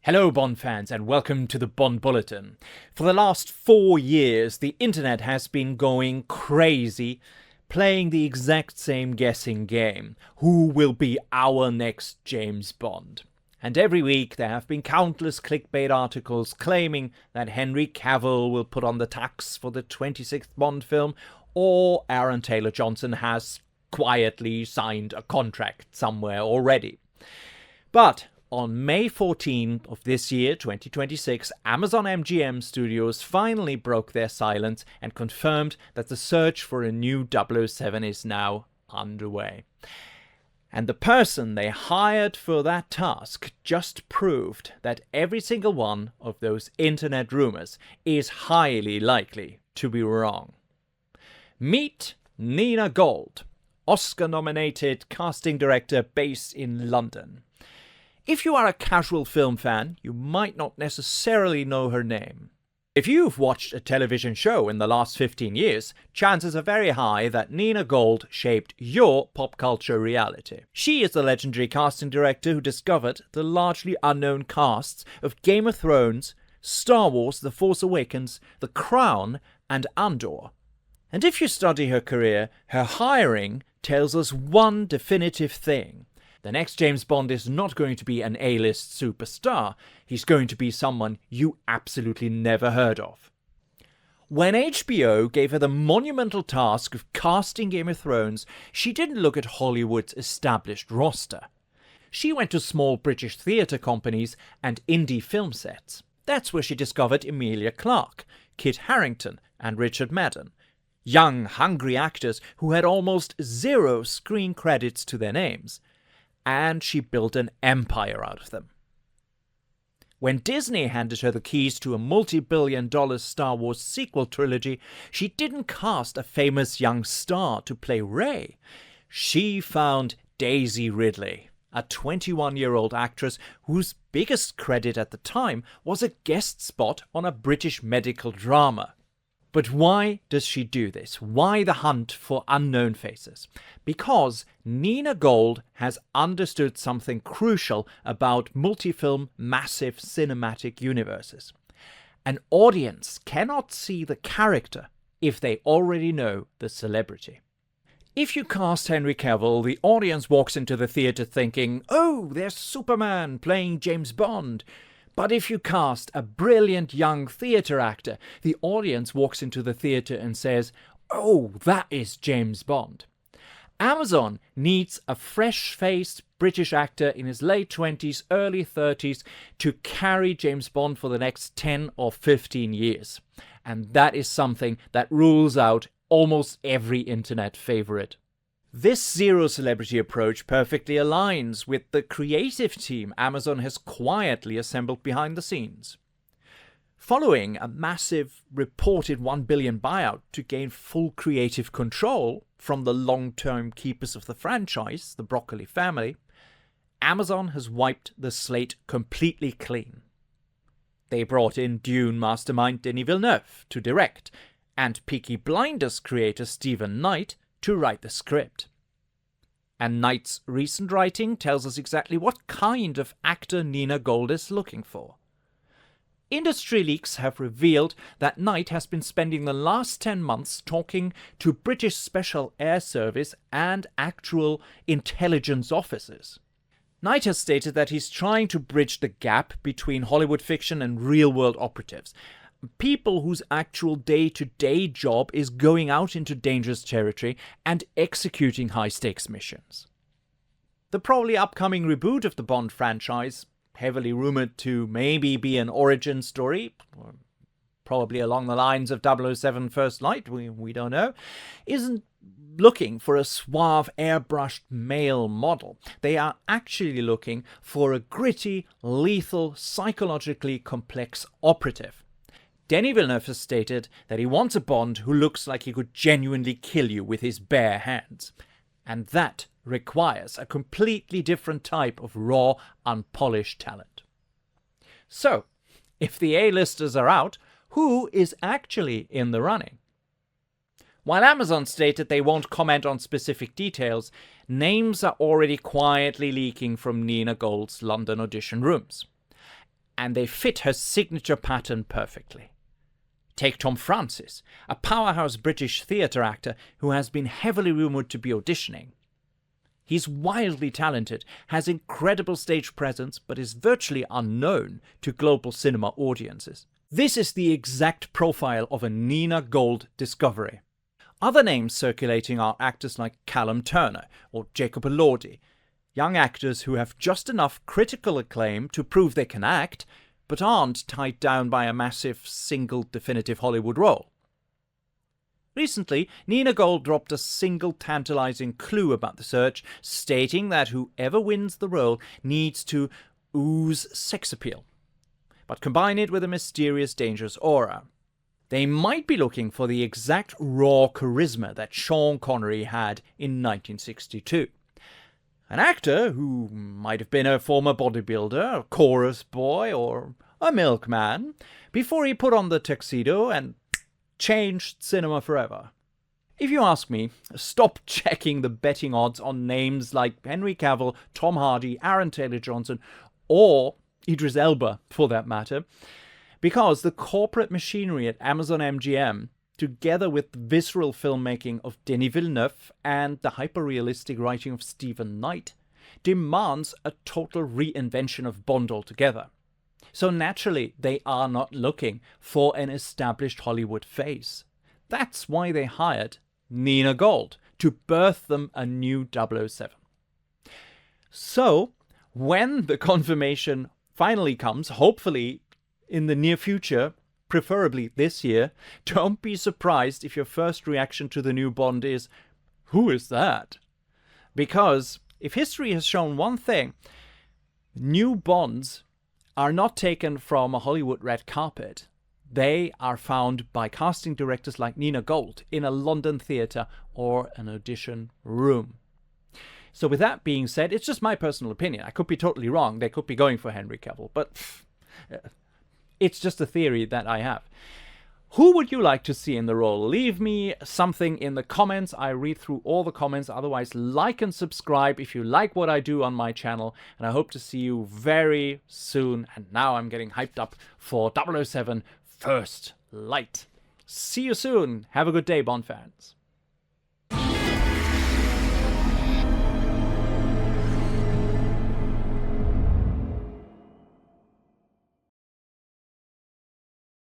Hello Bond fans and welcome to the Bond Bulletin. For the last 4 years, the internet has been going crazy, playing the exact same guessing game. Who will be our next James Bond? And every week there have been countless clickbait articles claiming that Henry Cavill will put on the tux for the 26th Bond film, or Aaron Taylor-Johnson has quietly signed a contract somewhere already. But on May 14 of this year, 2026, Amazon MGM Studios finally broke their silence and confirmed that the search for a new 007 is now underway. And the person they hired for that task just proved that every single one of those internet rumors is highly likely to be wrong. Meet Nina Gold, Oscar-nominated casting director based in London. If you are a casual film fan, you might not necessarily know her name. If you've watched a television show in the last 15 years, chances are very high that Nina Gold shaped your pop culture reality. She is the legendary casting director who discovered the largely unknown casts of Game of Thrones, Star Wars: The Force Awakens, The Crown, and Andor. And if you study her career, her hiring tells us one definitive thing. The next James Bond is not going to be an A-list superstar. He's going to be someone you absolutely never heard of. When HBO gave her the monumental task of casting Game of Thrones, she didn't look at Hollywood's established roster. She went to small British theatre companies and indie film sets. That's where she discovered Emilia Clarke, Kit Harington, and Richard Madden. Young, hungry actors who had almost zero screen credits to their names. And she built an empire out of them. When Disney handed her the keys to a multi-billion-dollar Star Wars sequel trilogy, she didn't cast a famous young star to play Rey. She found Daisy Ridley, a 21-year-old actress whose biggest credit at the time was a guest spot on a British medical drama. But why does she do this? Why the hunt for unknown faces? Because Nina Gold has understood something crucial about multi-film, massive cinematic universes. An audience cannot see the character if they already know the celebrity. If you cast Henry Cavill, the audience walks into the theatre thinking, "Oh, there's Superman playing James Bond." But if you cast a brilliant young theatre actor, the audience walks into the theatre and says, "Oh, that is James Bond." Amazon needs a fresh-faced British actor in his late 20s, early 30s to carry James Bond for the next 10 or 15 years. And that is something that rules out almost every internet favourite. This zero-celebrity approach perfectly aligns with the creative team Amazon has quietly assembled behind the scenes. Following a massive reported $1 billion buyout to gain full creative control from the long-term keepers of the franchise, the Broccoli family, Amazon has wiped the slate completely clean. They brought in Dune mastermind Denis Villeneuve to direct, and Peaky Blinders creator Stephen Knight to write the script. And Knight's recent writing tells us exactly what kind of actor Nina Gold is looking for. Industry leaks have revealed that Knight has been spending the last 10 months talking to British Special Air Service and actual intelligence officers. Knight has stated that he's trying to bridge the gap between Hollywood fiction and real-world operatives. People whose actual day-to-day job is going out into dangerous territory and executing high-stakes missions. The probably upcoming reboot of the Bond franchise, heavily rumored to maybe be an origin story, or probably along the lines of 007 First Light, we don't know, isn't looking for a suave, airbrushed male model. They are actually looking for a gritty, lethal, psychologically complex operative. Denis Villeneuve has stated that he wants a Bond who looks like he could genuinely kill you with his bare hands. And that requires a completely different type of raw, unpolished talent. So, if the A-listers are out, who is actually in the running? While Amazon stated they won't comment on specific details, names are already quietly leaking from Nina Gold's London audition rooms. and they fit her signature pattern perfectly. Take Tom Francis, a powerhouse British theatre actor who has been heavily rumoured to be auditioning. He's wildly talented, has incredible stage presence, but is virtually unknown to global cinema audiences. This is the exact profile of a Nina Gold discovery. Other names circulating are actors like Callum Turner or Jacob Elordi, young actors who have just enough critical acclaim to prove they can act, but aren't tied down by a massive, single definitive Hollywood role. Recently, Nina Gold dropped a single tantalizing clue about the search, stating that whoever wins the role needs to ooze sex appeal, but combine it with a mysterious, dangerous aura. They might be looking for the exact raw charisma that Sean Connery had in 1962. An actor who might have been a former bodybuilder, a chorus boy, or a milkman, before he put on the tuxedo and changed cinema forever. If you ask me, stop checking the betting odds on names like Henry Cavill, Tom Hardy, Aaron Taylor-Johnson, or Idris Elba, for that matter, because the corporate machinery at Amazon MGM, together with the visceral filmmaking of Denis Villeneuve and the hyper-realistic writing of Stephen Knight, demands a total reinvention of Bond altogether. So naturally, they are not looking for an established Hollywood face. That's why they hired Nina Gold to birth them a new 007. So, when the confirmation finally comes, hopefully in the near future, preferably this year, don't be surprised if your first reaction to the new Bond is, "Who is that?" Because if history has shown one thing, new Bonds are not taken from a Hollywood red carpet. They are found by casting directors like Nina Gold in a London theatre or an audition room. So with that being said, it's just my personal opinion. I could be totally wrong. They could be going for Henry Cavill, but it's just a theory that I have. Who would you like to see in the role? Leave me something in the comments. I read through all the comments. Otherwise, like and subscribe if you like what I do on my channel. And I hope to see you very soon. And now I'm getting hyped up for 007 First Light. See you soon. Have a good day, Bond fans.